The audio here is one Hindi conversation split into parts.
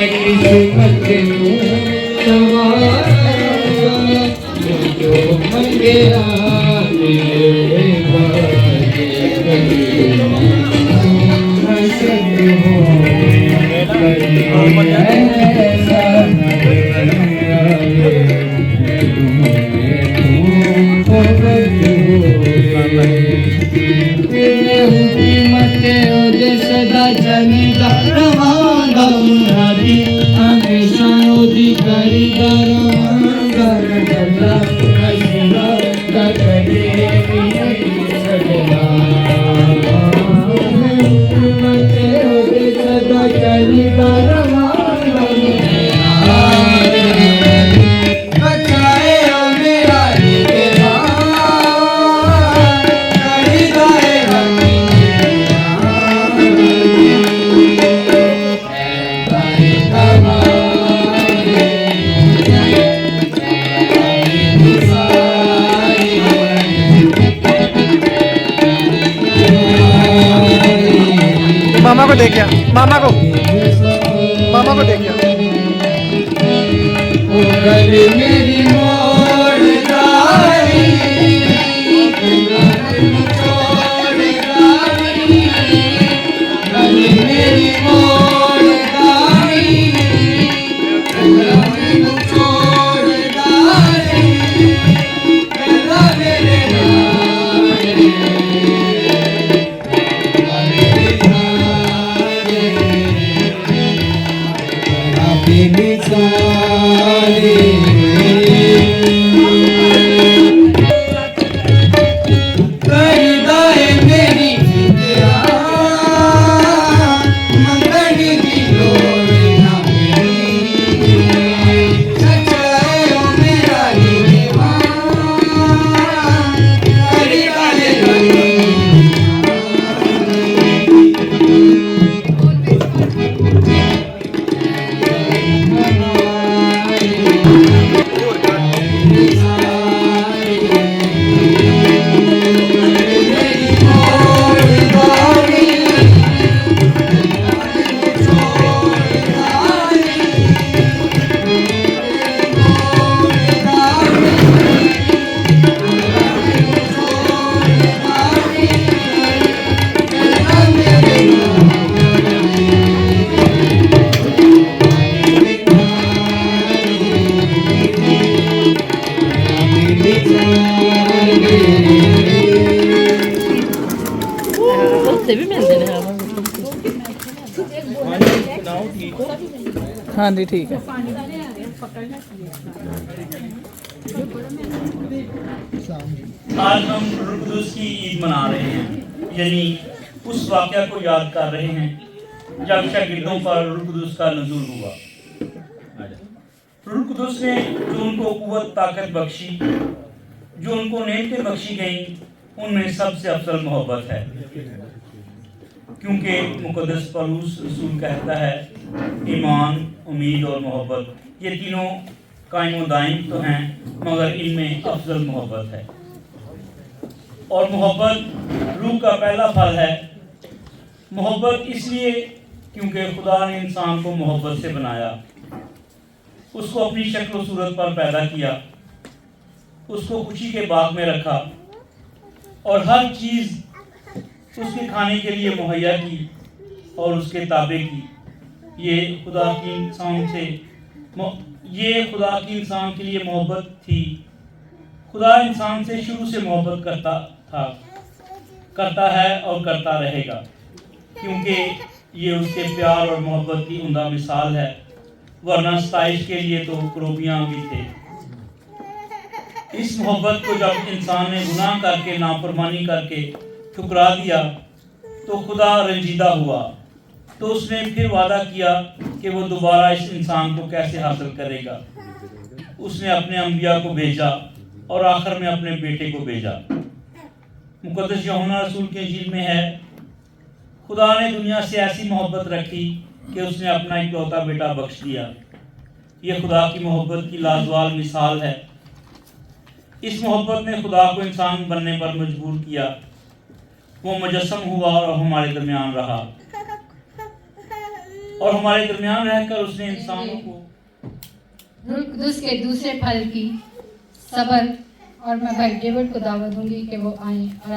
किस्मत जो मंगे सदा चलेगा रवाना मुरादी हमेशा ओदी करीदा रवाना गला कसीदा करे सजना मते ओदी सदा चलेगा रवाना मामा को देखिए, मामा को देखिए। मेरी हाँ जी ठीक है। आज हम रूह कुदुस की ईद मना रहे हैं, यानी उस वाक़या को याद कर रहे हैं जब शागिर्दों पर रूह कुदुस का नुज़ूल हुआ। रूह कुदुस ने जो उनको कुव्वत ताकत बख्शी, जो उनको नेमतें बख्शी गई, उनमें सबसे अफजल मोहब्बत है, क्योंकि मुक़द्दस पौलुस रसूल कहता है ईमान, उम्मीद और मोहब्बत ये तीनों कायम व दायम तो हैं, मगर इनमें अफजल मोहब्बत है। और मोहब्बत रूह का पहला फल है। मोहब्बत इसलिए क्योंकि खुदा ने इंसान को मोहब्बत से बनाया, उसको अपनी शक्ल व सूरत पर पैदा किया, उसको खुशी के बाग में रखा और हर चीज़ उसके खाने के लिए मुहैया की और उसके ताबे की। ये खुदा की इंसान के लिए मोहब्बत थी। खुदा इंसान से शुरू से मोहब्बत करता है और करता रहेगा, क्योंकि ये उसके प्यार और मोहब्बत की उम्दा मिसाल है, वरना सताइश के लिए तो क्रोबियाँ भी थे। इस मोहब्बत को जब इंसान ने गुनाह करके, नाफरमानी करके ठुकरा दिया तो खुदा रंजीदा हुआ, तो उसने फिर वादा किया कि वो दोबारा इस इंसान को कैसे हासिल करेगा। उसने अपने अंबिया को भेजा और आखिर में अपने बेटे को भेजा। मुक़द्दस यूहन्ना रसूल के इंजील में है, खुदा ने दुनिया से ऐसी मोहब्बत रखी कि उसने अपना इकलौता बेटा बख्श दिया। ये खुदा की मोहब्बत की लाजवाब मिसाल है। इस मोहब्बत ने खुदा को इंसान बनने पर मजबूर किया। वो मुजस्सम हुआ और हमारे दरमियान रहा। और हमारे दरमियान रहकर उसने इंसानों को उसके दूसरे फल की सब्र, और मैं भाई डेविड को दावत दूंगी कि वो आए और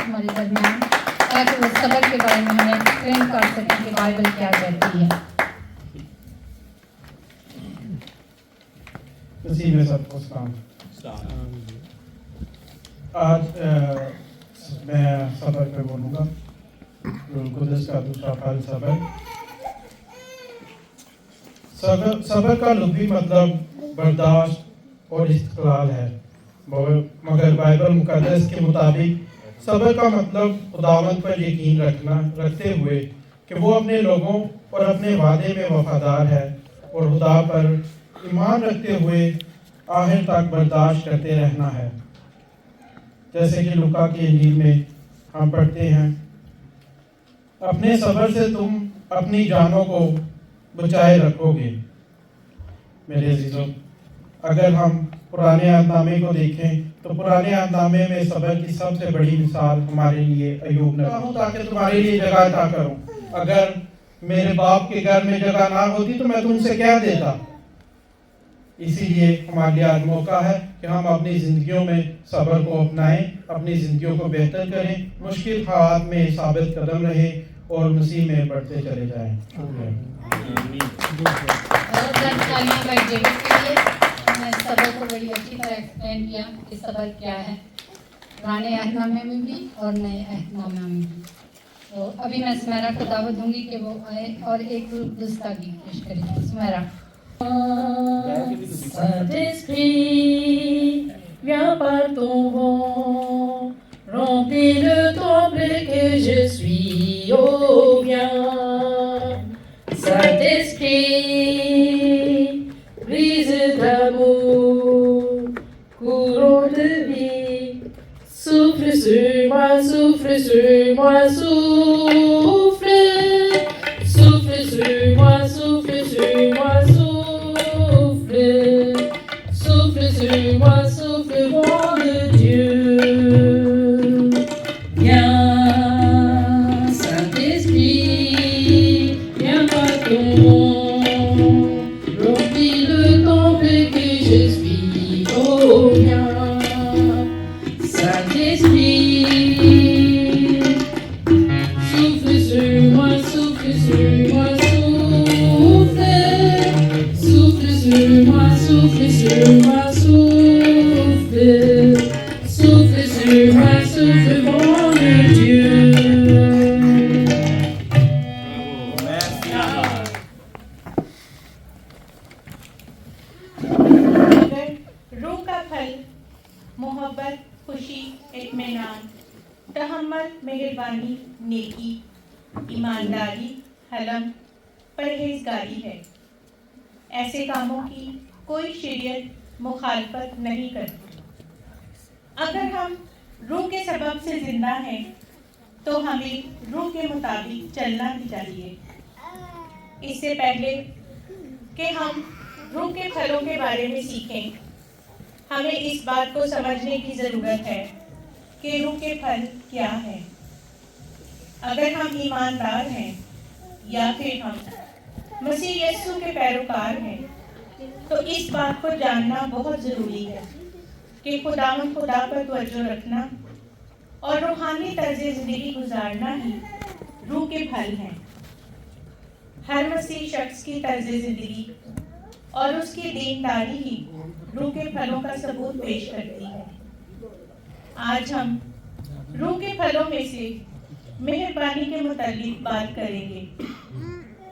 हमारे दरमियान, ताकि वो सब्र के बारे में हमें एक्सप्लेन कर सकें कि बाइबल क्या कहती है। मसीह में सबको सलाम। आज मैं सब्र पे बोलूँगा। रूह कुदस का दूसरा फल सब्र। सब्र का लुग़वी मतलब बर्दाश्त और इस्तिक़लाल है, मगर बाइबल मुक़द्दस के मुताबिक सब्र का मतलब खुदावंद पर यकीन रखते हुए कि वो अपने लोगों और अपने वादे में वफादार है, और खुदा पर ईमान रखते हुए आखिर तक बर्दाश्त करते रहना है। जैसे कि लूका की इंजील में हम पढ़ते हैं, अपने सब्र से तुम अपनी जानों को बचाए रखोगे। मेरे अजीजों, अगर हम पुराने अहदनामे को देखें तो पुराने अहदनामे में सब्र की सबसे बड़ी मिसाल हमारे लिए अय्यूब नबी है। ताकि तुम्हारे लिए जगह अता करूं, अगर मेरे बाप के घर में जगह ना होती तो मैं तुमसे कह देता। इसीलिए हमारे लिए आज मौका है कि हम अपनी ज़िंदगियों में सब्र को अपनाएं, अपनी ज़िंदगियों को बेहतर करें, मुश्किल हालात में साबित कदम रहें और मसीह में बढ़ते चले जाएं। सब्र को बड़ी अच्छी तरह एक्सप्लेन किया कि सब्र क्या है, पुराने अहदनामे में भी और नए अहदनामे में भी। तो अभी मैं सुमेरा को दावत दूंगी कि वो आए और एक दूसरा गीत पेश करें। Sumera. Saint-Esprit, viens par ton vent, remplis le temple que je suis, oh viens. Saint-Esprit, brise d'amour, courant de vie, souffle sur moi, souffle sur moi, souffle, souffle sur moi, souffle sur moi, souffle. Souffle sur moi, souffle vent de Dieu. Viens, Saint-Esprit, viens par ton nom, remplis le temple que je suis, oh viens, Saint-Esprit, souffle sur moi, souffle sur moi, souffle, souffle sur moi, souffle sur moi, souffle, souffle sur moi, souffle vent de Dieu. अगर रूह का फल मोहब्बत, खुशी, इत्मीनान, तहम्मुल, मेहरबानी, नेकी, ईमानदारी, हलम, परहेजगारी है, ऐसे कामों की कोई शरीयत मुखालफत नहीं करती। अगर हम रूह के सबब से जिंदा हैं तो हमें रूह के मुताबिक चलना भी चाहिए। इससे पहले कि हम रूह के फलों के बारे में सीखें, हमें इस बात को समझने की ज़रूरत है कि रूह के फल क्या हैं। अगर हम ईमानदार हैं या फिर हम मसीह यीशु के पैरोकार हैं, तो इस बात को जानना बहुत ज़रूरी है कि खुदा पर तवज्जो रखना और रूहानी तर्ज ज़िंदगी गुजारना ही रूह के फल हैं। हर मसीह शख्स की तर्ज ज़िंदगी और उसकी दीनदारी ही रूह के फलों का सबूत पेश करती है। आज हम रूह के फलों में से मेहरबानी के मुतालिक बात करेंगे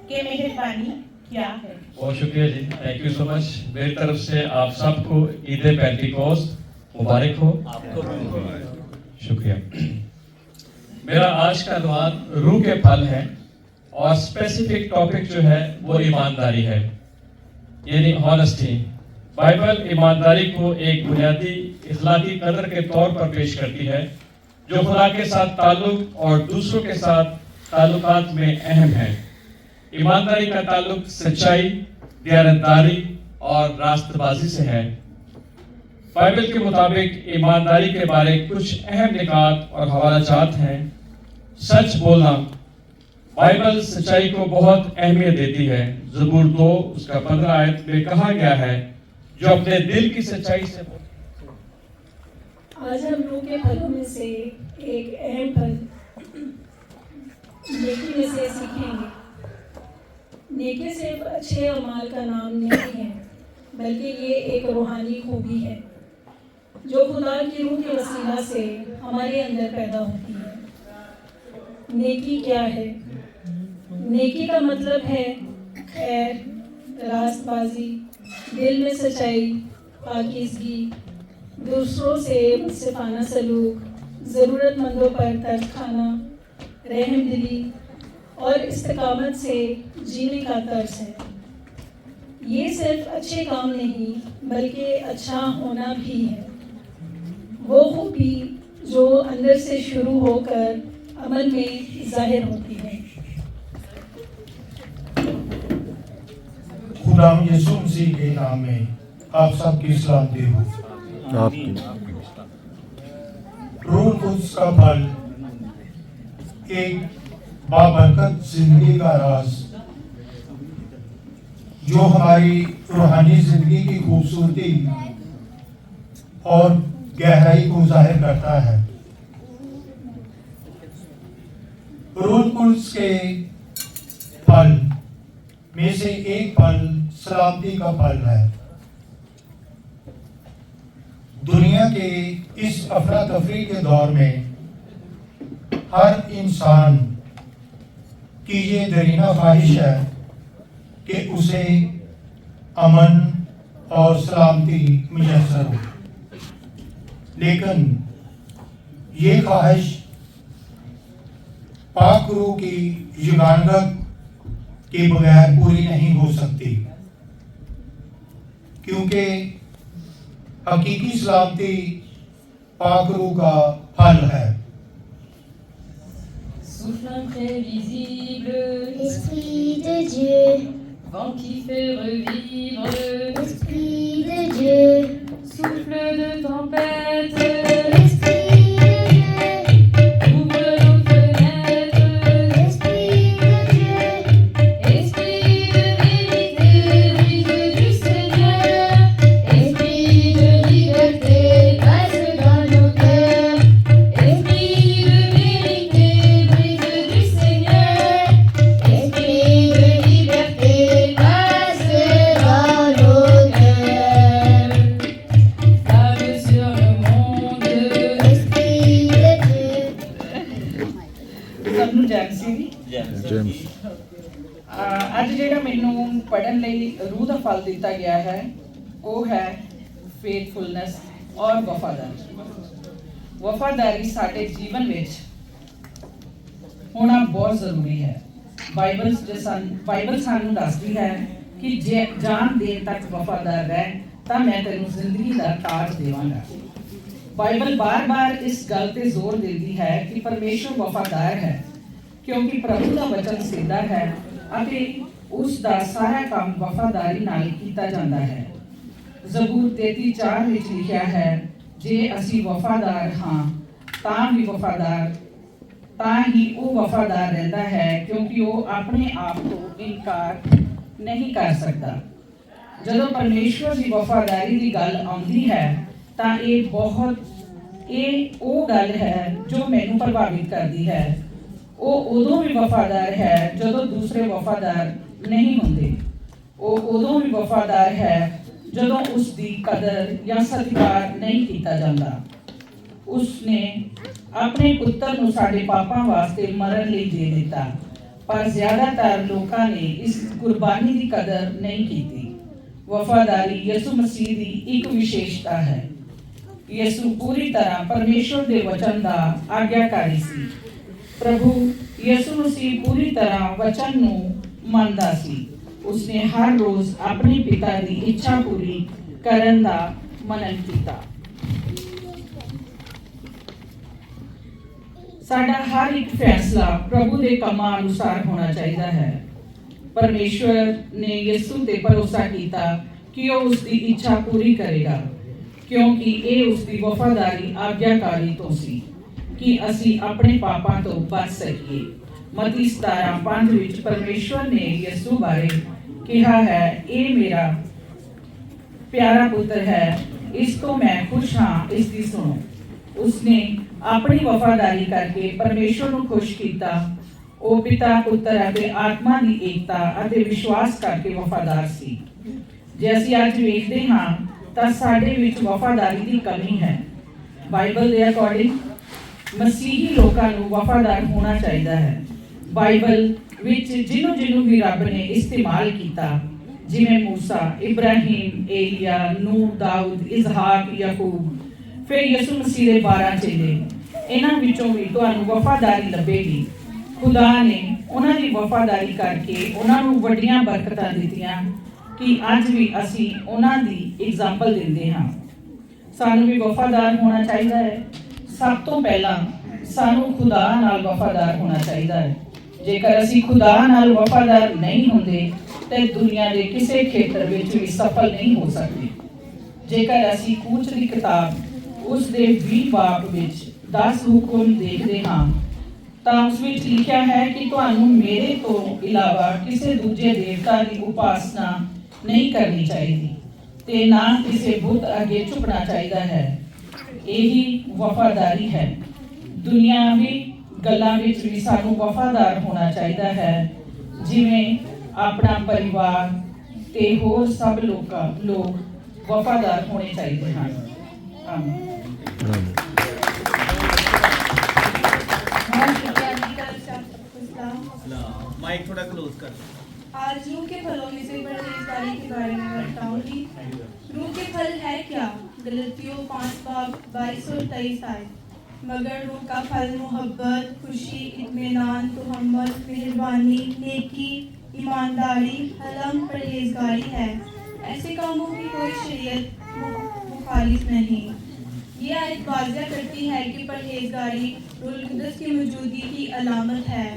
कि मेहरबानी क्या है। बहुत शुक्रिया जी, थैंक यू सो मच। मेरी तरफ से आप सबको ईद पेंटिकोस्ट मुबारक हो। शुक्रिया। मेरा आज का अनवान रूह के फल है और स्पेसिफिक टॉपिक जो है वो ईमानदारी है, यानी हॉनेस्टी। बाइबल ईमानदारी को एक बुनियादी इखलाकी कदर के तौर पर पेश करती है जो खुदा के साथ ताल्लुक और दूसरों के साथ ताल्लुकात में अहम है। ईमानदारी का ताल्लुक सच्चाई, दयानतदारी और रास्तबाजी से है। बाइबल के मुताबिक ईमानदारी के बारे कुछ अहम निकात और हवालाजात हैं। सच बोलना, बाइबल सच्चाई को बहुत अहमियत देती है। ज़बूर 2 उसका 15 आयत में कहा गया है, जो अपने दिल की सच्चाई से आज हम रूह के फलों में से एक अहम फल नेकी में से सीखेंगे। नेकी सिर्फ अच्छे अमाल का नाम नहीं है, बल्कि ये एक रूहानी खूबी है जो खुदा की रूह के वसीला से हमारे अंदर पैदा होती है। नेकी क्या है? नेकी का मतलब है खैर, रास्तबाजी, दिल में सच्चाई, पाकीज़गी, दूसरों से मुनसिफाना सलूक, ज़रूरतमंदों पर तरस खाना, रहम दिली और इस्तिकामत से जीने का तर्स है। ये सिर्फ अच्छे काम नहीं बल्कि अच्छा होना भी है, वो खूबी जो अंदर से शुरू होकर अमल में जाहिर होती है। खुदा यीशु मसीह के नाम में आप सबकी सलामती हो। रूह कुद्स का फल एक बाबरकत जिंदगी का राज, जो हमारी रूहानी जिंदगी की खूबसूरती और गहराई को जाहिर करता है। रूह कुद्स के फल में से एक फल सलामती का फल है। दुनिया के इस अफरा तफरी के दौर में हर इंसान की ये दरीना ख्वाहिश है कि उसे अमन और सलामती मुयस्सर हो, लेकिन ये ख्वाहिश पाक रूह की युगानगत के बगैर पूरी नहीं हो सकती, क्योंकि हकीकी सलामती पाक रूह का फल है। Souffle imprévisible, Esprit de Dieu, vent qui fait revivre, Esprit de Dieu, souffle de tempête, Esprit de Dieu, ouvre nos fenêtres, Esprit de Dieu, esprit de vérité, brise du Seigneur, Esprit de liberté, passe dans nos cœurs, esprit de vérité, brise du Seigneur, Esprit de liberté, passe dans nos cœurs, flamme sur le monde. Esprit de Dieu. ਸਭ ਨੂੰ ਜੈਮ ਸਿੰਘ ਜੀ। ਅੱਜ ਜਿਹੜਾ ਮੈਨੂੰ ਪੜ੍ਹਨ ਲਈ ਰੂਹ ਦਾ ਫਲ ਦਿੱਤਾ ਗਿਆ ਹੈ ਉਹ ਹੈ ਫੇਥਫੁਲਨੈਸ ਔਰ ਵਫਾਦਾਰੀ। ਵਫਾਦਾਰੀ ਸਾਡੇ ਜੀਵਨ ਵਿੱਚ ਹੋਣਾ ਬਹੁਤ ਜ਼ਰੂਰੀ ਹੈ। ਬਾਈਬਲ ਸਾਨੂੰ ਦੱਸਦੀ ਹੈ ਕਿ ਜੇ ਜਾਨ ਦੇਣ ਤੱਕ ਵਫਾਦਾਰ ਰਹਿ ਤਾਂ ਮੈਂ ਤੈਨੂੰ ਜ਼ਿੰਦਗੀ ਦਾ ਤਾਜ ਦੇਵਾਂਗਾ। ਬਾਈਬਲ ਬਾਰ-ਬਾਰ ਇਸ ਗੱਲ ਤੇ ਜ਼ੋਰ ਦਿੰਦੀ ਹੈ ਕਿ ਪਰਮੇਸ਼ਵਰ ਵਫਾਦਾਰ ਹੈ, ਕਿਉਂਕਿ ਪ੍ਰਭੂ ਦਾ ਵਚਨ ਸਿੱਧਾ ਹੈ ਅਤੇ ਉਸ ਦਾ ਸਾਰਾ ਕੰਮ ਵਫਾਦਾਰੀ ਨਾਲ ਕੀਤਾ ਜਾਂਦਾ ਹੈ। ਜ਼ਬੂਰ 33:4 ਵਿੱਚ ਲਿਖਿਆ ਹੈ, ਜੇ ਅਸੀਂ ਵਫਾਦਾਰ ਹਾਂ ਤਾਂ ਹੀ ਉਹ ਵਫਾਦਾਰ ਰਹਿੰਦਾ ਹੈ, ਕਿਉਂਕਿ ਉਹ ਆਪਣੇ ਆਪ ਤੋਂ ਇਨਕਾਰ ਨਹੀਂ ਕਰ ਸਕਦਾ। ਜਦੋਂ ਪਰਮੇਸ਼ਵਰ ਦੀ ਵਫਾਦਾਰੀ ਦੀ ਗੱਲ ਆਉਂਦੀ ਹੈ ਤਾਂ ਇਹ ਉਹ ਗੱਲ ਹੈ ਜੋ ਮੈਨੂੰ ਪ੍ਰਭਾਵਿਤ ਕਰਦੀ ਹੈ। ਉਹ ਉਦੋਂ ਵੀ ਵਫਾਦਾਰ ਹੈ ਜਦੋਂ ਦੂਸਰੇ ਵਫਾਦਾਰ ਨਹੀਂ ਹੁੰਦੇ। ਉਹ ਉਦੋਂ ਵੀ ਵਫਾਦਾਰ ਹੈ ਜਦੋਂ ਉਸ ਦੀ ਕਦਰ ਜਾਂ ਸਤਿਕਾਰ ਨਹੀਂ ਕੀਤਾ ਜਾਂਦਾ। ਉਸਨੇ ਆਪਣੇ ਪੁੱਤਰ ਨੂੰ ਸਾਡੇ ਪਾਪਾਂ ਵਾਸਤੇ ਮਰਨ ਲਈ ਦੇ ਦਿੱਤਾ, ਪਰ ਜ਼ਿਆਦਾਤਰ ਲੋਕਾਂ ਨੇ ਇਸ ਕੁਰਬਾਨੀ ਦੀ ਕਦਰ ਨਹੀਂ ਕੀਤੀ। ਵਫਾਦਾਰੀ ਯਿਸੂ ਮਸੀਹ ਦੀ ਇੱਕ ਵਿਸ਼ੇਸ਼ਤਾ ਹੈ। ਯਿਸੂ ਪੂਰੀ ਤਰ੍ਹਾਂ ਪਰਮੇਸ਼ਵਰ ਦੇ ਵਚਨ ਦਾ ਆਗਿਆਕਾਰੀ ਸੀ। ਪ੍ਰਭੂ ਯਿਸੂ ਮਸੀਹ ਪੂਰੀ ਤਰ੍ਹਾਂ ਵਚਨ ਨੂੰ ਮੰਨਦਾ ਸੀ। ਉਸਨੇ ਹਰ ਰੋਜ਼ ਆਪਣੇ ਪਿਤਾ ਦੀ ਇੱਛਾ ਪੂਰੀ ਕਰਨ ਦਾ ਮਨਨ ਕੀਤਾ। ਸਾਡਾ ਹਰ ਇੱਕ ਫੈਸਲਾ ਪ੍ਰਭੂ ਦੇ ਕੰਮਾਂ ਅਨੁਸਾਰ ਹੋਣਾ ਚਾਹੀਦਾ ਹੈ। ਪਰਮੇਸ਼ਵਰ ਨੇ ਯਿਸੂ ਤੇ ਭਰੋਸਾ ਕੀਤਾ ਕਿ ਉਹ ਉਸ ਦੀ ਇੱਛਾ ਪੂਰੀ ਕਰੇਗਾ, ਕਿਉਂਕਿ ਇਹ ਉਸ ਦੀ ਵਫਾਦਾਰੀ ਆਗਿਆਕਾਰੀ ਤੋਂ ਸੀ ਕਿ ਅਸੀਂ ਆਪਣੇ ਪਾਪਾਂ ਤੋਂ ਬਚ ਸਕੀਏ। ਮਤੀ 17:5 ਵਿੱਚ ਪਰਮੇਸ਼ਵਰ ਨੇ ਯਿਸੂ ਬਾਰੇ ਕਿਹਾ ਹੈ, ਇਹ ਮੇਰਾ ਪਿਆਰਾ ਪੁੱਤਰ ਹੈ, ਇਸ ਤੋਂ ਮੈਂ ਖੁਸ਼ ਹਾਂ, ਇਸ ਦੀ ਸੁਣੋ। ਉਸਨੇ ਆਪਣੀ ਵਫਾਦਾਰੀ ਕਰਕੇ ਪਰਮੇਸ਼ਵਰ ਨੂੰ ਖੁਸ਼ ਕੀਤਾ। ਉਹ ਪਿਤਾ, ਪੁੱਤਰ ਅਤੇ ਆਤਮਾ ਦੀ ਏਕਤਾ ਅਤੇ ਵਿਸ਼ਵਾਸ ਕਰਕੇ ਵਫਾਦਾਰ ਸੀ। ਜੇ ਅਸੀਂ ਅੱਜ ਵੇਖਦੇ ਹਾਂ ਤਾਂ ਸਾਡੇ ਵਿੱਚ ਵਫਾਦਾਰੀ ਦੀ ਕਮੀ ਹੈ। ਬਾਈਬਲ ਦੇ ਅਕੋਰਡਿੰਗ ਮਸੀਹੀ ਲੋਕਾਂ ਨੂੰ ਵਫਾਦਾਰ ਹੋਣਾ ਚਾਹੀਦਾ ਹੈ। ਬਾਈਬਲ ਵਿੱਚ ਜਿਹਨੂੰ ਵੀ ਰੱਬ ਨੇ ਇਸਤੇਮਾਲ ਕੀਤਾ, ਜਿਵੇਂ ਮੂਸਾ, ਇਬਰਾਹੀਮ, ਏਲੀਆ, ਨੂਹ, ਦਾਊਦ, ਇਸਹਾਕ, ਯਾਕੂਬ, ਫਿਰ ਯਿਸੂ ਮਸੀਹ ਦੇ 12 ਚੇਲੇ, ਇਹਨਾਂ ਵਿੱਚੋਂ ਵੀ ਤੁਹਾਨੂੰ ਵਫਾਦਾਰੀ ਲੱਭੇਗੀ। ਖੁਦਾ ਨੇ ਉਹਨਾਂ ਦੀ ਵਫਾਦਾਰੀ ਕਰਕੇ ਉਹਨਾਂ ਨੂੰ ਵੱਡੀਆਂ ਬਰਕਤਾਂ ਦਿੱਤੀਆਂ ਕਿ ਅੱਜ ਵੀ ਅਸੀਂ ਉਹਨਾਂ ਦੀ ਐਗਜ਼ਾਮਪਲ ਦਿੰਦੇ ਹਾਂ। ਸਾਨੂੰ ਵੀ ਵਫਾਦਾਰ ਹੋਣਾ ਚਾਹੀਦਾ ਹੈ। ਸਭ ਤੋਂ ਪਹਿਲਾਂ ਸਾਨੂੰ ਖੁਦਾ ਨਾਲ ਵਫਾਦਾਰ ਹੋਣਾ ਚਾਹੀਦਾ ਹੈ। ਜੇਕਰ ਅਸੀਂ ਖੁਦਾ ਨਾਲ ਵਫਾਦਾਰ ਨਹੀਂ ਹੁੰਦੇ ਤੇ ਦੁਨੀਆ ਦੇ ਕਿਸੇ ਖੇਤਰ ਵਿੱਚ ਵੀ ਸਫਲ ਨਹੀਂ ਹੋ ਸਕਦੇ। ਜੇਕਰ ਅਸੀਂ ਕੂਚ ਦੀ ਕਿਤਾਬ ਉਸ ਦੇ 20 ਬਾਬ ਵਿੱਚ 10 ਹੁਕਮ ਦੇਖਦੇ ਹਾਂ ਤਾਂ ਉਸ ਵਿੱਚ ਲਿਖਿਆ ਹੈ ਕਿ ਤੁਹਾਨੂੰ ਮੇਰੇ ਤੋਂ ਇਲਾਵਾ ਕਿਸੇ ਦੂਜੇ ਦੇਵਤਾ ਦੀ ਉਪਾਸਨਾ ਨਹੀਂ ਕਰਨੀ ਚਾਹੀਦੀ ਤੇ ਨਾ ਕਿਸੇ ਬੁੱਤ ਅੱਗੇ ਝੁਕਣਾ ਚਾਹੀਦਾ ਹੈ। ਇਹੀ ਵਫਾਦਾਰੀ ਹੈ। ਦੁਨਿਆਵੀ ਗੱਲਾਂ ਵਿੱਚ ਵੀ ਸਾਨੂੰ ਵਫਾਦਾਰ ਹੋਣਾ ਚਾਹੀਦਾ ਹੈ, ਜਿਵੇਂ ਆਪਣਾ ਪਰਿਵਾਰ ਤੇ ਹੋਰ ਸਭ ਲੋਕ ਵਫਾਦਾਰ ਹੋਣੇ ਚਾਹੀਦੇ ਹਨ। ਆਮੀਨ। माइक थोड़ा क्लोज कर। आज रूह के फलों में से परहेजगारी के बारे में बताऊंगी। रूह के फल है क्या? गलतियों 5 बाब 22 और 23 आए। मगर रूह का फल मोहब्बत, खुशी, इत्मीनान, तहम्मुल, मेहरबानी, नेकी, ईमानदारी, हलम, परहेजगारी है। ऐसे कामों की कोई शरीयत मुखालिफ नहीं। ये आयत वाज़िया करती है कि परहेजगारी रूहुल कुद्दस की मौजूदगी की अलामत है।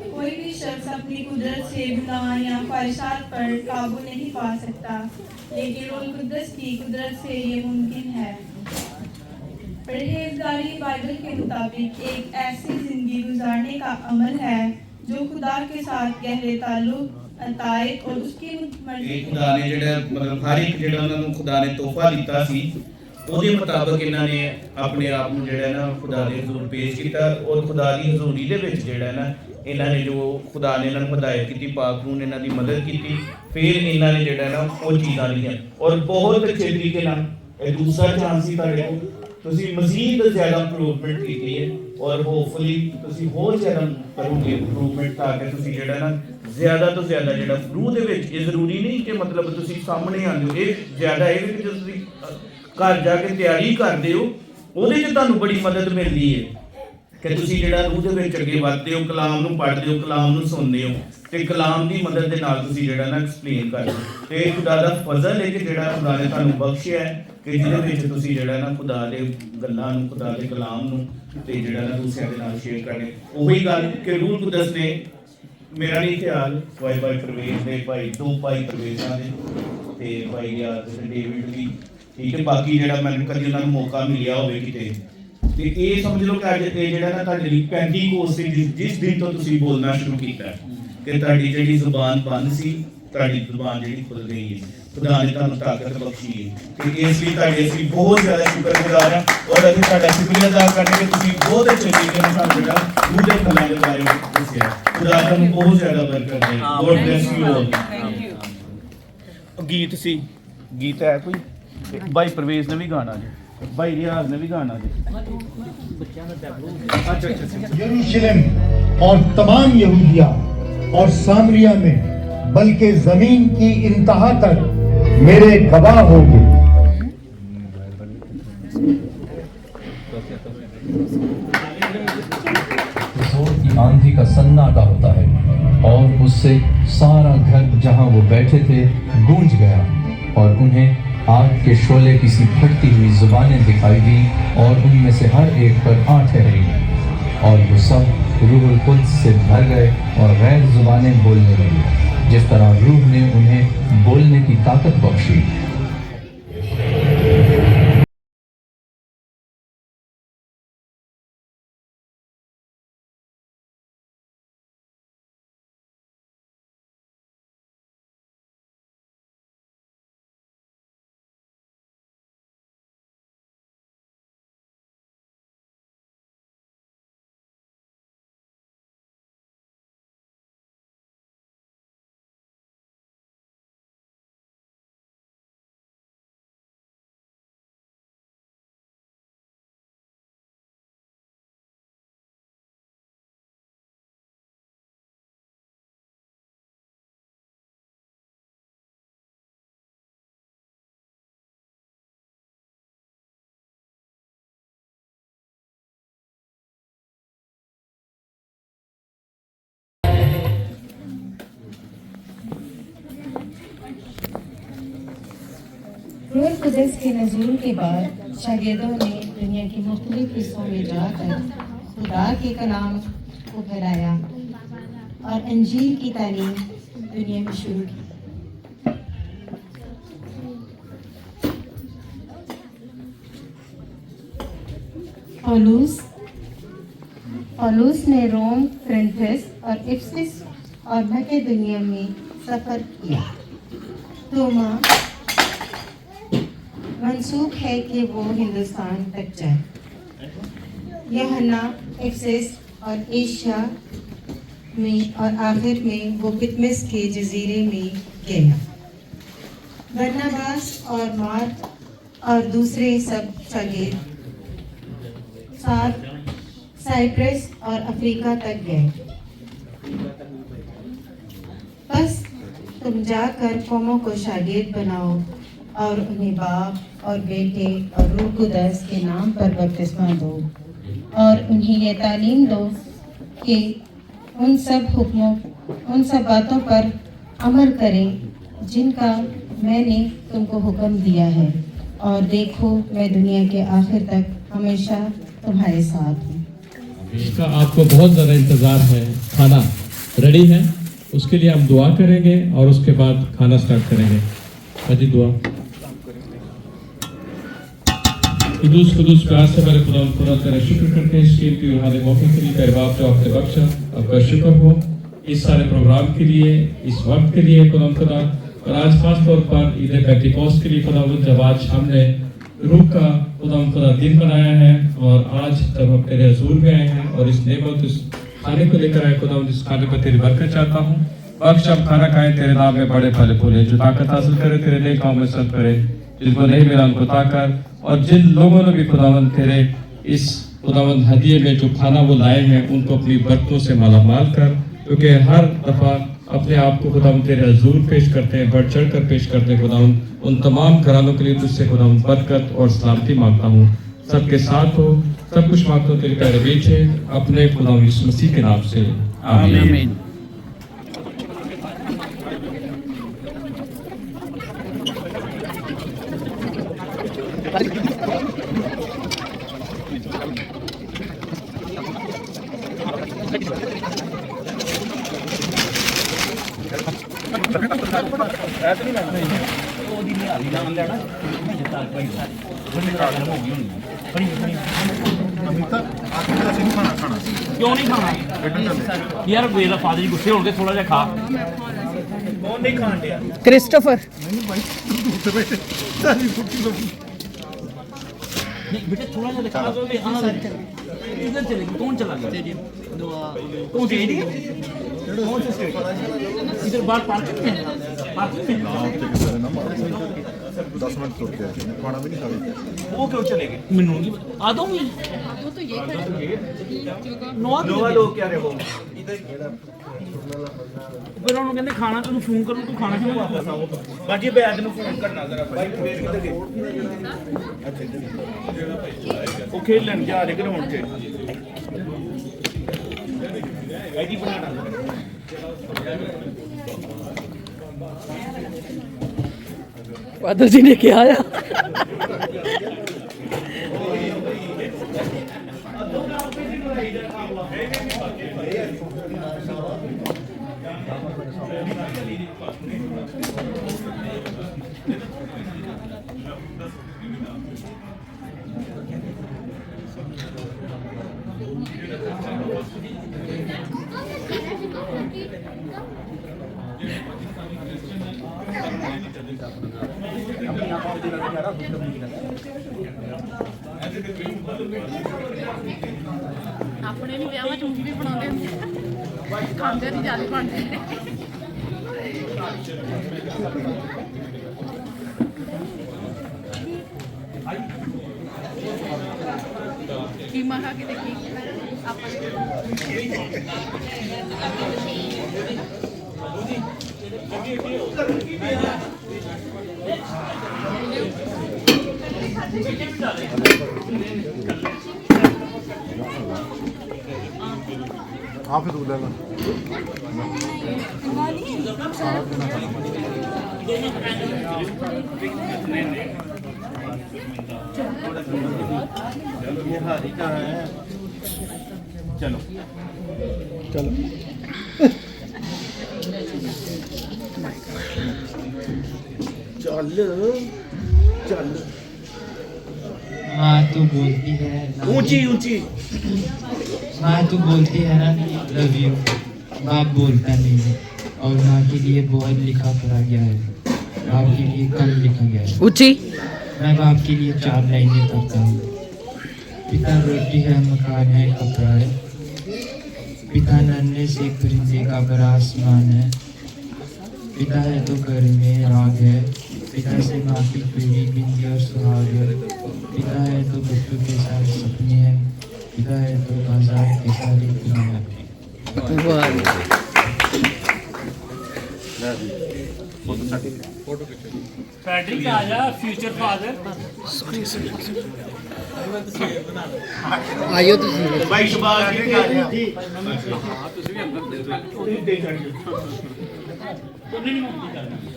कोई भी शख्स अपनी कुदरत से गुनाह या ख्वाहिशात पर काबू नहीं पा सकता, लेकिन रूहुल कुद्दस की कुदरत से ये मुमकिन है। परहेजगारी बाइबल के मुताबिक एक ऐसी जिंदगी गुजारने का अमल है जो खुदा के साथ गहरे ताल्लुक, अतायत और उसकी मर्जी खुदा ने ਜਿਹੜਾ ਮਤਲਬ ਹਰ ਇੱਕ ਜਿਹੜਾ ਉਹਨਾਂ ਨੂੰ ਖੁਦਾ ਨੇ ਤੋਹਫਾ ਦਿੱਤਾ ਸੀ, ਉਹਦੇ ਮੁਤਾਬਕ ਇਹਨਾਂ ਨੇ ਆਪਣੇ ਆਪ ਨੂੰ ਜਿਹੜਾ ਨਾ ਖੁਦਾ ਦੇ ਹਜ਼ੂਰ ਪੇਸ਼ ਕੀਤਾ। ਔਰ ਖੁਦਾ ਦੀ ਹਜ਼ੂਰੀ ਦੇ ਵਿੱਚ ਜਿਹੜਾ ਨਾ ਇਹਨਾਂ ਨੇ ਜੋ ਖੁਦਾ ਨੇ ਇਹਨਾਂ ਨੂੰ ਹਦਾਇਤ ਕੀਤੀ, ਪਾਕ ਨੂੰ ਇਹਨਾਂ ਦੀ ਮਦਦ ਕੀਤੀ, ਫਿਰ ਇਹਨਾਂ ਨੇ ਜਿਹੜਾ ਨਾ ਉਹ ਚੀਜ਼ਾਂ ਲਈਆਂ। ਔਰ ਬਹੁਤ ਅੱਛੇ ਤਰੀਕੇ ਨਾਲ ਇਹ ਦੂਸਰਾ ਚਾਂਸ ਸੀ ਤੁਹਾਡੇ ਕੋਲ, ਤੁਸੀਂ ਮਜ਼ੀਦ ਜ਼ਿਆਦਾ ਇੰਪਰੂਵਮੈਂਟ ਕੀਤੀ ਹੈ। ਔਰ ਹੋਪਫੁਲੀ ਤੁਸੀਂ ਹੋਰ ਜ਼ਿਆਦਾ ਕਰੋਗੇ ਇੰਪਰੂਵਮੈਂਟ, ਤਾਂ ਕਿ ਤੁਸੀਂ ਜਿਹੜਾ ਨਾ ਜ਼ਿਆਦਾ ਤੋਂ ਜ਼ਿਆਦਾ ਜਿਹੜਾ ਰੂਹ ਦੇ ਵਿੱਚ, ਇਹ ਜ਼ਰੂਰੀ ਨਹੀਂ ਕਿ ਮਤਲਬ ਤੁਸੀਂ ਸਾਹਮਣੇ ਆਉਂਦੇ ਹੋ, ਇਹ ਜ਼ਿਆਦਾ ਇਹ ਵੀ ਜਦੋਂ ਤੁਸੀਂ ਘਰ ਜਾ ਕੇ ਤਿਆਰੀ ਕਰਦੇ ਹੋ, ਉਹਦੇ 'ਚ ਤੁਹਾਨੂੰ ਬੜੀ ਮਦਦ ਮਿਲਦੀ ਹੈ ਕਿ ਤੁਸੀਂ ਜਿਹੜਾ ਰੂਹ ਦੇ ਵਿੱਚ ਅੱਗੇ ਵੱਧਦੇ ਹੋ, ਕਲਾਮ ਨੂੰ ਪੜ੍ਹਦੇ ਹੋ, ਕਲਾਮ ਨੂੰ ਸੁਣਦੇ ਹੋ ਤੇ ਕਲਾਮ ਦੀ ਮਦਦ ਦੇ ਨਾਲ ਤੁਸੀਂ ਜਿਹੜਾ ਨਾ ਐਕਸਪਲੇਨ ਕਰਦੇ ਹੋ। ਤੇ ਖੁਦਾ ਦਾ ਫਜ਼ਲ ਹੈ ਕਿ ਜਿਹੜਾ ਖੁਦਾ ਨੇ ਤੁਹਾਨੂੰ ਬਖਸ਼ਿਆ ਹੈ ਕਿ ਜਿਹਦੇ ਵਿੱਚ ਤੁਸੀਂ ਜਿਹੜਾ ਨਾ ਖੁਦਾ ਦੇ ਗੱਲਾਂ ਨੂੰ, ਖੁਦਾ ਦੇ ਕਲਾਮ ਨੂੰ ਤੇ ਜਿਹੜਾ ਨਾ ਦੂਸਰਿਆਂ ਦੇ ਨਾਲ ਸ਼ੇਅਰ ਕਰਦੇ। ਉਹੀ ਗੱਲ ਕਿ ਰੂਹ ਕੁਦਸ ਨੇ, ਮੇਰਾ ਨਹੀਂ ਖਿਆਲ, ਭਾਈ ਪ੍ਰਵੇਸ਼ ਦੇ ਦੋ ਭਾਈ ਪ੍ਰਵੇਸ਼ਾਂ ਦੇ ਤੇ ਭਾਈ ਡੇਵਿਡ ਵੀ, ਠੀਕ ਹੈ, ਬਾਕੀ ਜਿਹੜਾ ਮੈਨੂੰ ਕਦੀ ਉਹਨਾਂ ਨੂੰ ਮੌਕਾ ਮਿਲਿਆ ਹੋਵੇ ਕਿਤੇ, ਤੇ ਇਹ ਸਮਝ ਲਓ ਕਿ ਅੱਜ ਇਹ ਜਿਹੜਾ ਨਾ ਤੁਹਾਡੇ ਲਈ ਪੈਂਟੀਕੋਸਟ ਸੀ, ਜਿਸ ਦਿਨ ਤੋਂ ਤੁਸੀਂ ਬੋਲਣਾ ਸ਼ੁਰੂ ਕੀਤਾ ਕਿ ਤੁਹਾਡੀ ਜਿਹੜੀ ਜ਼ੁਬਾਨ ਬੰਦ ਸੀ, ਤੁਹਾਡੀ ਜ਼ੁਬਾਨ ਜਿਹੜੀ ਖੁੱਲ ਗਈ ਹੈ। ਖੁਦਾ ਨੇ ਤੁਹਾਨੂੰ ਤਾਕਤ ਬਖਸ਼ੀ ਹੈ ਤੇ ਇਸ ਲਈ ਤੁਹਾਡੇ ਅਸੀਂ ਬਹੁਤ ਜ਼ਿਆਦਾ ਸ਼ੁਕਰਗੁਜ਼ਾਰ ਹਾਂ। ਔਰ ਅਸੀਂ ਤੁਹਾਡਾ ਸ਼ੁਕਰੀਆ ਅਦਾ ਕਰਦੇ ਕਿ ਤੁਸੀਂ ਬਹੁਤ ਅੱਛੇ ਤਰੀਕੇ ਨਾਲ ਸਾਨੂੰ ਜਿਹੜਾ ਰੂਹ ਦੇ ਫਲਾਂ ਦੇ ਬਾਰੇ ਦੱਸਿਆ। ਖੁਦਾ ਤੁਹਾਨੂੰ ਬਹੁਤ ਜ਼ਿਆਦਾ ਬਰਕਤ ਦੇ। God bless you all. ਗੀਤ ਸੀ, ਗੀਤ ਹੈ ਕੋਈ? भाई परवेज ने भी गाना जी, भाई रियाज ने भी गाना जी। यरूशलेम और तमाम यहूदिया और सामरिया में, बल्कि जमीन की इंतहा तक मेरे गवाह होंगे। जोर की आंधी का सन्नाटा होता है और उससे सारा घर जहां वो बैठे थे गूंज गया और उन्हें आग के शोले की सी फटती हुई जुबानें दिखाई दी और उनमें से हर एक पर आ ठहरी और वो सब रूहुल कुद्स से भर गए और गैर जुबानें बोलने लगी, जिस तरह रूह ने उन्हें बोलने की ताकत बख्शी। रूह कुदस के नज़ूल के बाद शागिर्दों ने दुनिया के मुख्तलिफ हिस्सों में जाकर खुदा के कलाम को फैलाया और अंजील की तालीम दुनिया में शुरू की। पौलुस ने रोम, कोरिन्थस और इफिसस और मकेदोनिया में सफ़र किया। तोमा मंसूब है कि वो हिंदुस्तान तक जाए। यूहन्ना इफिसस और एशिया में और आखिर में वो पितमस के जजीरे में गया। बरनबास और मार्क और दूसरे सब शागिर्द साइप्रस और अफ्रीका तक गए। बस तुम जाकर कौमों को शागिर्द बनाओ और उन्हें बाप और बेटे और रूह कुदस के नाम पर बपतिस्मा दो और उन्हें यह तालीम दो कि उन सब बातों पर अमल करें जिनका मैंने तुमको हुक्म दिया है, और देखो मैं दुनिया के आखिर तक हमेशा तुम्हारे साथ हूँ। इसका आपको बहुत ज़्यादा इंतज़ार है। खाना रेडी है, उसके लिए हम दुआ करेंगे और उसके बाद खाना स्टार्ट करेंगे। हाजी दुआ। खुदूस प्यार से मेरे खुदा तेरा शुक्र करते हैं इसके लिए हमारे मौके के लिए, तेरे बाप जो आपने बख्शा, आपका शुक्र हो इस सारे प्रोग्राम के लिए, इस वक्त के लिए खुदा, और आज खास तौर पर ईद पेंटिकोस्ट के लिए खुदा, जब आज हमने रूह का खुदा दिन बनाया है और आज जब हम तेरे हजूर में आए हैं और इस नेमत इस खाने को लेकर आए खुदा, इस खाने पर तेरी बरकत चाहता हूँ। बख्श अब खाना खाए तेरे नाम में बड़े फल फूले, जो ताकत हासिल करे तेरे नए काम में सब करे, जिनको नहीं मिला उनको ताकत, और जिन लोगों ने भी खुदावन तेरे इस खुदावन हदिये में जो खाना वो लाए हैं उनको अपनी बरकतों से मालामाल कर, क्योंकि हर दफ़ा अपने आप को खुदावन तेरे हजूर पेश करते हैं, बढ़ चढ़ कर पेश करते हैं खुदावन। उन तमाम घरानों के लिए तुझसे खुदावन बरकत और सलामती मांगता हूँ, सबके साथ हो, सब कुछ मांगता हूँ तेरे प्यारे बेटे अपने खुदावन यीशु मसीह के नाम से, आमीन। क्यों नहीं खाना यार, मेरा फादर जी गुस्से हो गए, थोड़ा जा खा। कौन नहीं खान दिया? क्रिस्टोफर बेटा थोड़ा सा दिखा दो। इधर चलेगी, कौन चला गया? कौन से एरिया? कौन से स्टेट? इधर बाहर पार्किंग में, पार्किंग में 10 मिनट रुक गया, खाना भी नहीं खा रहे। वो क्यों चले गए? मैनू नहीं आ दूंगी तो ये नोवा लोग क्या रहे हो फिर उन्होंने कहते खाना तुम फोन करो, तू खाना क्यों वापस आओ? बाजी बैद ਨੂੰ फोन करना जरा भाई, वेट किधर गए? अच्छा वो खेलन जा रहे ग्राउंड पे, आईडी बनाना। बादल जी ने क्या आया? अपने भी ब्याह चूंगी भी बनाते हैं, खाते नहीं ज्यादा बनते। कीमा खा के देखिए आप ही दूध लेना। ये हारी कहाँ है? चलो चलो चल चल माँ तो बोलती है ऊंची ऊंची माँ तो बोलती है ना लव यू, बाप बोलता नहीं है। और माँ के लिए बहुत लिखा पढ़ा गया है, बाप के लिए कम लिखा गया है। ऊंची मैं बाप के लिए 4 लाइनें पढ़ता हूँ। पिता रोटी है, मकान है, कपड़ा है। पिता नन्हे से परिंदे का बड़ा आसमान है। पिता है तो घर में राग है। पिता से माँ की पीढ़ी बिंदी और सुहाग है। पिता है तो बच्चों के साथ सपने हैं। पिता है तो बाजार के सारे किनारे। पैट्रिक आजा, फ्यूचर फादर। आइयो तुम भाई शबाश जी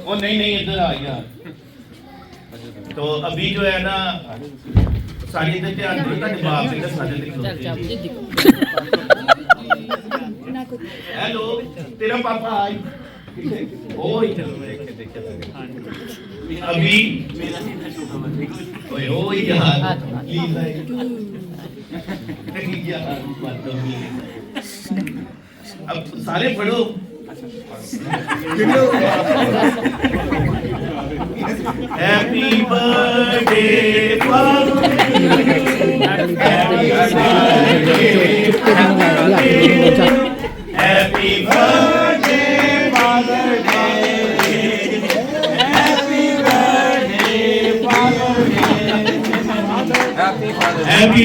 ओ नहीं नहीं इधर आ यार। तो अभी जो है ना सारी इधर ध्यान दो, ਤੁਹਾਡੇ ਬਾਪ ਦੇ ਸਾਡੇ ਤੇ ਖਲੋਤੇ। हेलो तेरा पापा आई ओ इधर अभी ओए ओ यार प्लीज यार अब सारे पढ़ो। Happy birthday happy birthday father day happy birthday father day happy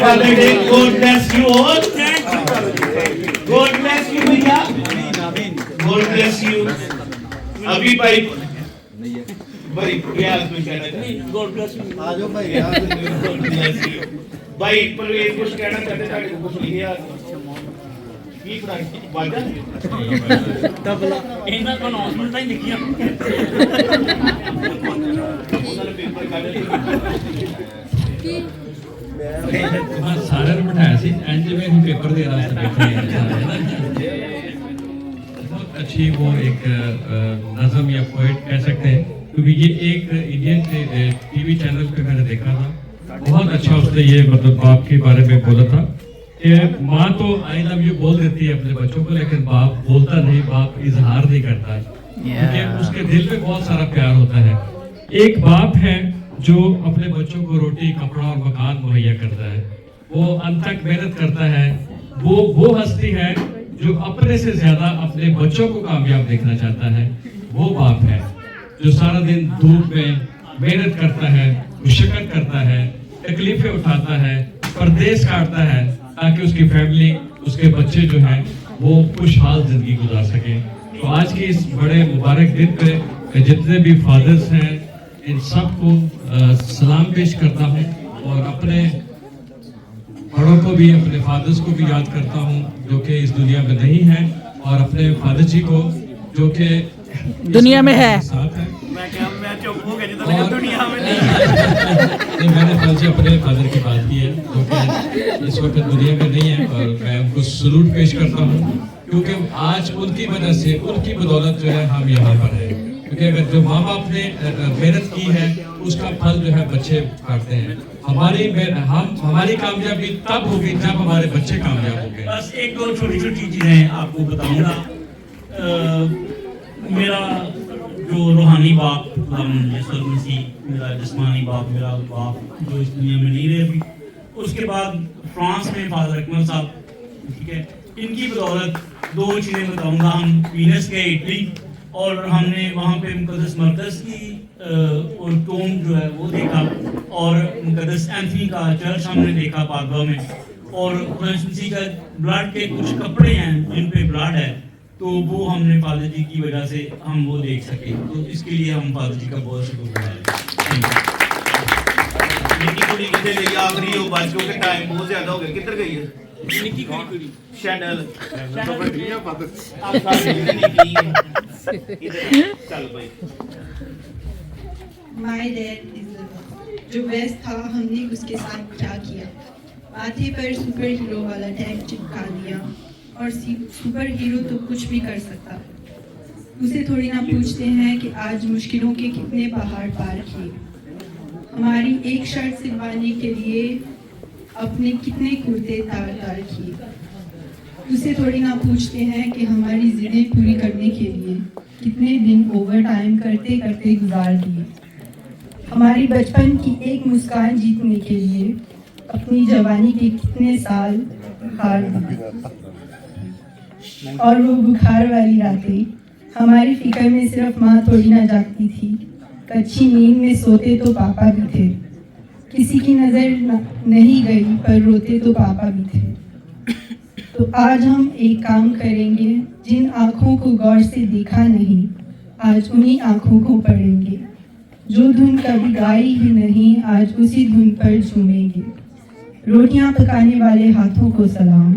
father day. God bless you all. God bless you भैया, गॉड ब्लेस यू। अभी भाई भाई क्या कुछ कहना चाहते? God bless you. आ जाओ भाई यार, गॉड ब्लेस यू भाई। परवेज कुछ कहना चाहते? साढ़े को कुछ लिखे यार की पढ़ाई बाजा तबला ਇਹਨਾਂ को अनाउंसमेंट ही लिखियां ਉਹਨਾਂ ਨੇ ਪੇਪਰ ਕੱਢ ਲਏ। सारे ने बिठाया सी एंड में हम पेपर दे रहा था। बहुत अच्छी वो एक नज़म या पोएट कह सकते हैं, क्योंकि ये एक इंडियन टीवी चैनल पे मैंने देखा था। बहुत अच्छा उसने ये मतलब बाप के बारे में बोला था कि माँ तो आई लव यू बोल देती है अपने बच्चों को, लेकिन बाप बोलता नहीं, बाप इजहार नहीं करता है, क्योंकि उसके दिल में बहुत सारा प्यार होता है। एक बाप है जो अपने बच्चों को रोटी, कपड़ा और मकान मुहैया करता है, वो अंत तक मेहनत करता है। वो हस्ती है जो अपने से ज्यादा अपने बच्चों को कामयाब देखना चाहता है। वो बाप है जो सारा दिन धूप में मेहनत करता है, मुशक्कत करता है, तकलीफें उठाता है, परदेश काटता है, ताकि उसकी फैमिली, उसके बच्चे जो हैं वो खुशहाल जिंदगी गुजार सके। तो आज की इस बड़े मुबारक दिन पे जितने भी फादर्स हैं इन सबको सलाम पेश करता हूँ, और अपने बड़ों को भी, अपने फादर्स को भी याद करता हूँ जो कि इस दुनिया में नहीं है, और अपने फादर जी को जो कि दुनिया में है। मैं चुप हो गया जितना दुनिया में नहीं, मैंने कल से अपने फादर की बात की है जो कि इस वक्त दुनिया में नहीं है, और मैं उनको सलूट पेश करता हूँ, क्योंकि आज उनकी वजह से, उनकी बदौलत जो है हम यहाँ पर हैं। क्योंकि अगर जो माँ बाप ने मेहनत की है उसका फल जो है बच्चे काटते हैं। हमारी कामयाबी तब होगी जब हमारे बच्चे कामयाब होंगे। बस एक दो छोटी छोटी चीजें आपको बताऊंगा। मेरा जो रूहानी बाप मेरा जिस्मानी बाप, मेरा बाप जो इस दुनिया में नहीं रहे अभी, उसके बाद फ्रांस में फादर अकमल साहब, ठीक है, इनकी बदौलत दो चीज़ें बताऊंगा। हम वीनस गए इटली, और हमने वहाँ पे मुकद्दस मरकज़ की और टोम जो है वो देखा, और मुकद्दस एंथनी का चर्च हमने देखा पादवा में, और खुदा का ब्लड के कुछ कपड़े हैं जिन पे ब्लड है, तो वो हमने फादर जी की वजह से हम वो देख सके। तो इसके लिए हम फादर जी का बहुत शुक्रिया है। निकी कुड़ी कितने गई? आखिरी हो बच के टाइम बहुत ज्यादा हो गया, किधर गई है निकी कुड़ी? चैनल चल भाई। माय डैड जो व्यस्त था, हमने उसके साथ क्या किया? माथे पर सुपर हीरो वाला टैग चिपका दिया, और सुपर हीरो तो कुछ भी कर सकता। उसे थोड़ी ना पूछते हैं कि आज मुश्किलों के कितने पहाड़ पार किए, हमारी एक शर्ट सिलवाने के लिए अपने कितने कुर्ते तार किए। उसे थोड़ी ना पूछते हैं कि हमारी जिद्दें पूरी करने के लिए कितने दिन ओवर टाइम करते करते गुजार दिए, हमारी बचपन की एक मुस्कान जीतने के लिए अपनी जवानी के कितने साल हार दिए। और वो बुखार वाली रातें, हमारी फिक्र में सिर्फ माँ थोड़ी ना जागती थी, कच्ची नींद में सोते तो पापा भी थे, किसी की नज़र नहीं गई पर रोते तो पापा भी थे। तो आज हम एक काम करेंगे, जिन आँखों को गौर से देखा नहीं, आज उन्हीं आँखों को पढ़ेंगे। जो धुन कभी गाई ही नहीं, आज उसी धुन पर झूमेंगे। रोटियां पकाने वाले हाथों को सलाम,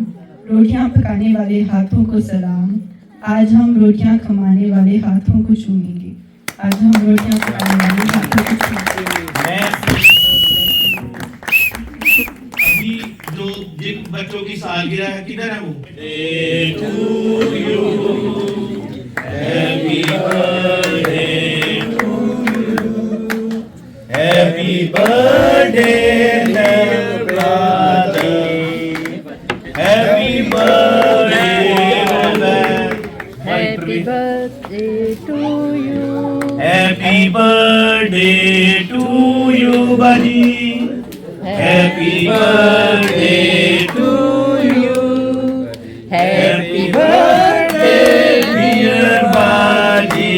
रोटियां पकाने वाले हाथों को सलाम, आज हम रोटियां खमाने वाले हाथों को चूमेंगे। आज हम रोटियां पकाने वाले हाथों को चूमेंगे। अभी जो जिन बच्चों की सालगिरह है, किधर है वो? Happy birthday to you, happy birthday Happy birthday to you. Happy birthday to you, buddy. Happy birthday to you. Happy birthday, dear buddy.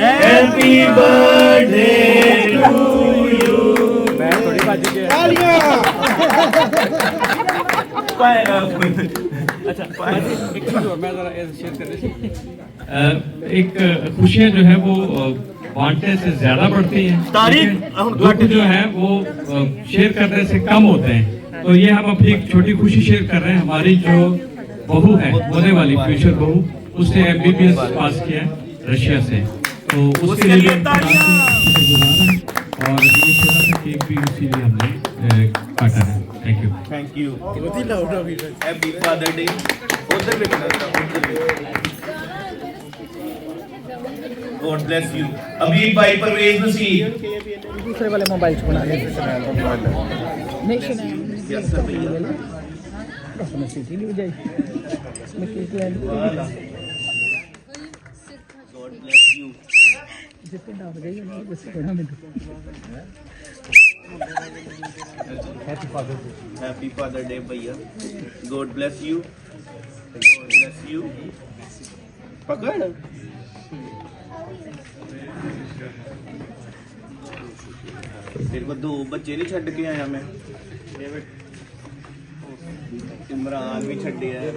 Happy birthday to you. मैं थोड़ी बाजी के अच्छा एक चीज और मैं जरा शेयर करने एक खुशियाँ जो है वो बांटने से ज्यादा बढ़ती हैं, दुख जो है वो शेयर करने से कम होते हैं। तो ये हम अपनी एक छोटी खुशी शेयर कर रहे हैं। हमारी जो बहू है, होने वाली फ्यूचर बहू, उसने MBBS पास किया है रशिया से, तो उसके लिए और ये छोटा सा केक भी उसी लिए हमने काटा है। Thank you. Thank you. Happy father day. उधर भी गॉड ब्लेस यू। अभी भाई परवेज नसीब दूसरे वाले मोबाइल से बना लेते नहीं यस सर भैया अपना सीटी नहीं बजाई मैं केक ले गॉड ब्लेस यू। जितने ना बजाई ना बस बना में हैप्पी फादर डे भैया। God bless you, God bless you. पकड़ तेरे को 2 बच्चे नहीं छड़ के आया मैं, इमरान भी छड़े है।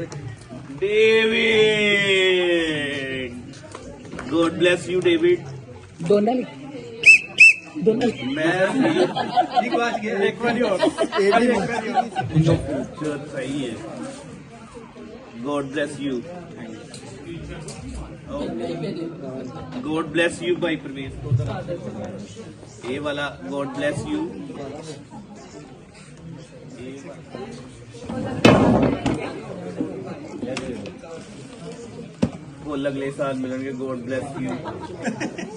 David, God bless you David. Donald मैं एक बार और सही है। God bless you, God bless you भाई परवेज। ये वाला गॉड ब्लेस यू। वो अगले साल मिलेंगे। God bless you.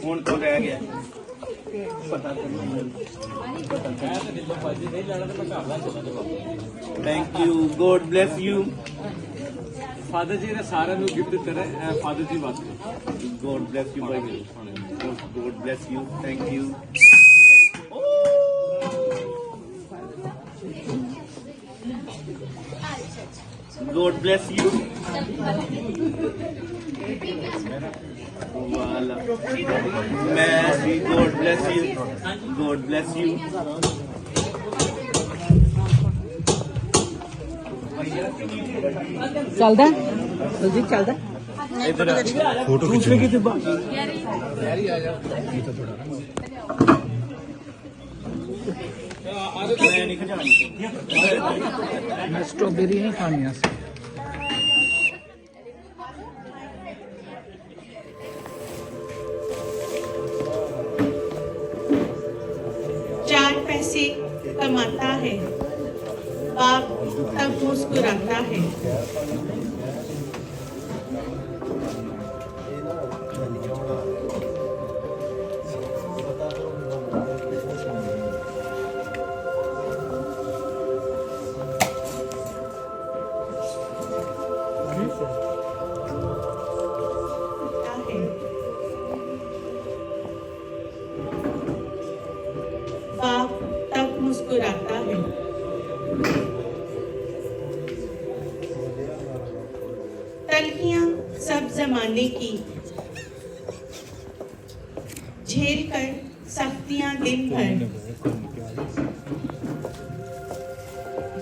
कौन कौन रह गया पता thank you. God bless you. Father ji ने सारे लोग गिफ्ट दिते रहे। फादर जी बात गॉड ब्लेस यू भाई। God bless you. Thank you. God bless you. वाला मैं भी God bless you. God bless you. चलदा जी चलदा इधर फोटो खींचने की थी बात। मैं स्ट्रॉबेरी नहीं खानी है। पैसे कमाता है, बाप तब मुस्कुराता है। बाप तब मुस्कुराता है। तलखियां सब जमाने की झेल कर सख्तियां दिन भर,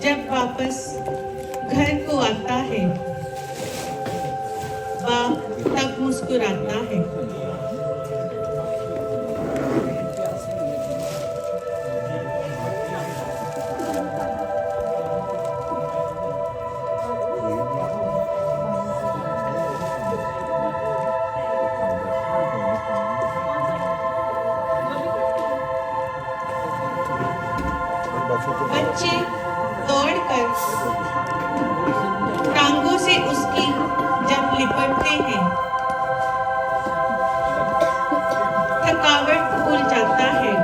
जब वापस घर को आता है, बाप तब मुस्कुराता है। बच्चे दौड़कर टांगों से उसकी जब लिपटते हैं, थकावट भूल जाता है,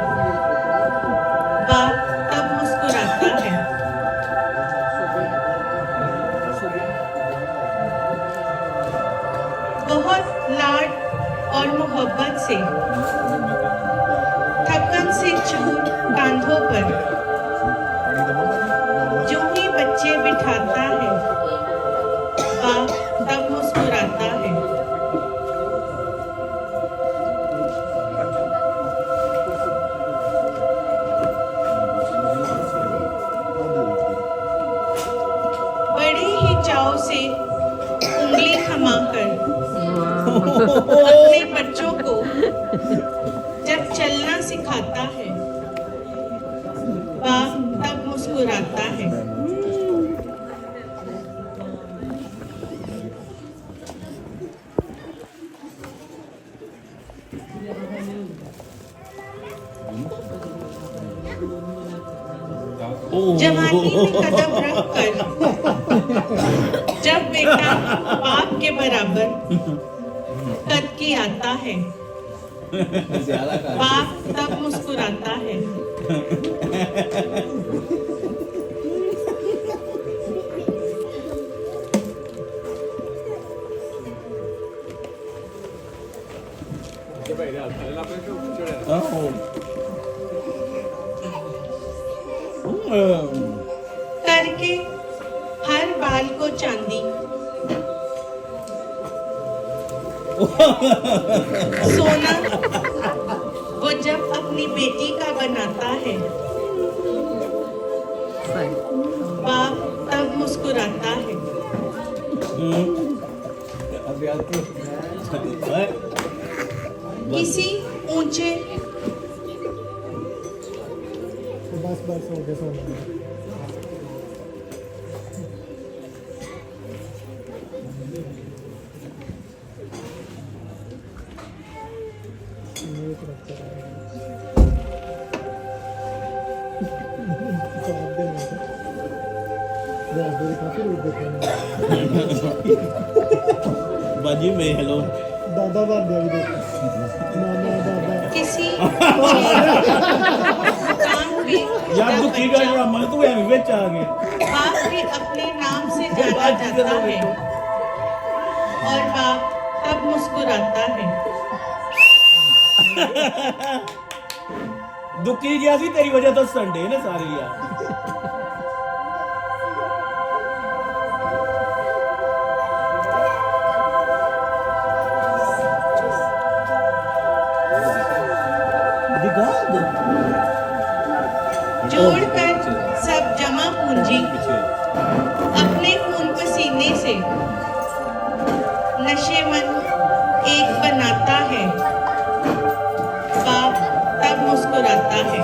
बाप तब मुस्कुराता है। बहुत लाड और मोहब्बत से थकन से चूर कांधों पर जो ही बच्चे बिठाता है, बाप तब मुस्कुराता है। बड़े ही चाव से उंगली थमाकर अपने बच्चों को जब चलना सिखाता है, बाप तब मुस्कुराता है। जवानी में कदम रखकर जब बेटा बाप के बराबर कद की आता है, बाप तब मुस्कुराता है। करके हर बाल को चांदी, सोना वो जब अपनी बेटी का बनाता है, बाप तब मुस्कुराता है। किसी ऊंचे बस हो गया। बाजी में हेलो दादा बात दे दादा किसी यार तू की कर रहा मैं तू है विच आ गया। बाप भी अपने नाम से जाना जाता है और बाप तब मुस्कुराता है। दुखी गया सी तेरी वजह तो संडे ने सारे यार। जोड़कर सब जमा पूंजी अपने खून पसीने से नशेमन एक बनाता है, बाप तब मुस्कुराता है।